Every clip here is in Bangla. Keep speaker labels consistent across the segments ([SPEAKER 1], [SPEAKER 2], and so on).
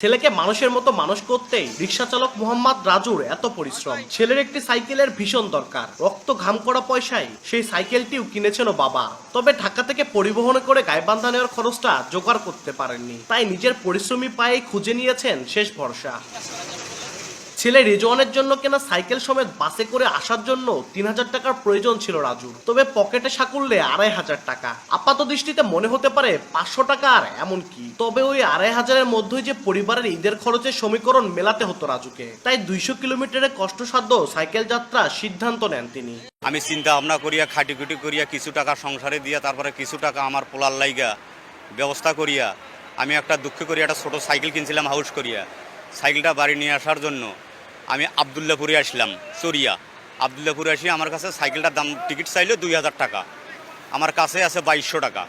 [SPEAKER 1] ছেলেকে মানুষের মতো মানুষ করতেই রিকশা চালক মোহাম্মদ রাজুর এত পরিশ্রম। ছেলের একটি সাইকেলের ভীষণ দরকার, রক্ত ঘাম করা পয়সায় সেই সাইকেলটিও কিনেছিল বাবা। তবে ঢাকা থেকে পরিবহনে করে গাইবান্ধা নেওয়ার খরচটা জোগাড় করতে পারেননি, তাই নিজের পরিশ্রমী পায়ে খুঁজে নিয়েছেন শেষ ভরসা। ছেলে রিজওয়ানের জন্য কেনা সাইকেল সমেত বাসে করে আসার জন্য ৩,০০০ টাকার প্রয়োজন ছিল রাজুর। তবে পকেটে সাকুল্যে ২,৫০০ টাকা। আপাত দৃষ্টিতে মনে হতে পারে ৫০০ টাকা আর এমন কি, তবে ওই ২,৫০০-এর মধ্যেই যে পরিবারের ঈদের খরচের সমীকরণ মেলাতে হতো রাজুকে, তাই ২০০ কিলোমিটারের কষ্টসাধ্য সাইকেল যাত্রা সিদ্ধান্ত নেন তিনি।
[SPEAKER 2] আমি চিন্তা ভাবনা করিয়া খাটিকুটি করিয়া কিছু টাকা সংসারে দিয়া তারপরে কিছু টাকা আমার পোলার লাইগা ব্যবস্থা করিয়া আমি একটা দুঃখ করিয়া একটা ছোটো সাইকেল কিনছিলাম হাউস করিয়া। সাইকেলটা বাড়ি নিয়ে আসার জন্য আমি আবদুল্লাপুরে আসলাম চরিয়া। আবদুল্লাপুরে আসি আমার কাছে সাইকেলটার দাম টিকিট চাইলে ২,০০০ টাকা, আমার কাছে আছে ২২০০ টাকা।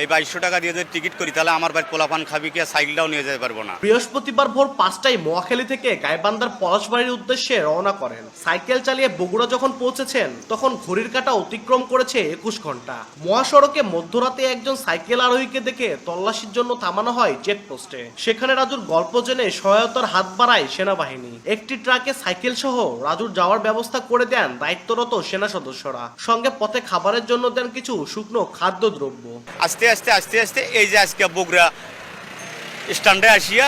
[SPEAKER 2] এই ২২০০ টাকা দিয়ে যদি টিকিট করি তাহলে আমার বাড়ি পোলাপান খাবি কি সাইকেলটাও নিয়ে যেতে পারবো না।
[SPEAKER 1] বৃহস্পতিবার ভোর ৫টায় মোয়াখালী থেকে গাইবান্ধার পলাশবাড়ির উদ্দেশ্যে রওনা করেন। সাইকেল চালিয়ে বগুড়া যখন পৌঁছেছেন তখন ঘড়ির কাঁটা অতিক্রম করেছে ২১ ঘন্টা। মহাসড়কে মধ্যরাতে একজন সাইকেল আরোহীকে দেখে তল্লাশির জন্য থামানো হয় চেকপোস্টে। সেখানে রাজুর গল্প জেনে সহায়তার হাত বাড়ায় সেনাবাহিনী। একটি ট্রাকে সাইকেল সহ রাজুর যাওয়ার ব্যবস্থা করে দেন দায়িত্বরত সেনা সদস্যরা। সঙ্গে পথে খাবারের জন্য দেন কিছু শুকনো খাদ্যদ্রব্য।
[SPEAKER 2] আস্তে আস্তে এই যে আজকে বগুড়া স্ট্যান্ডে আসিয়া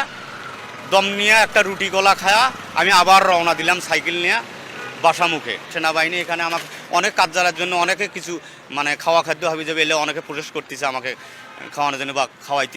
[SPEAKER 2] দম নিয়ে একটা রুটি কলা খায়া আমি আবার রওনা দিলাম সাইকেল নিয়ে বাসামুখে। সেনাবাহিনী এখানে আমাকে অনেক কাজ জানার জন্য অনেকে কিছু খাওয়া খাদ্য হাবি যাবে এলে অনেকে প্রসেস করতেছে আমাকে খাওয়ানোর জন্য বা খাওয়াইতে।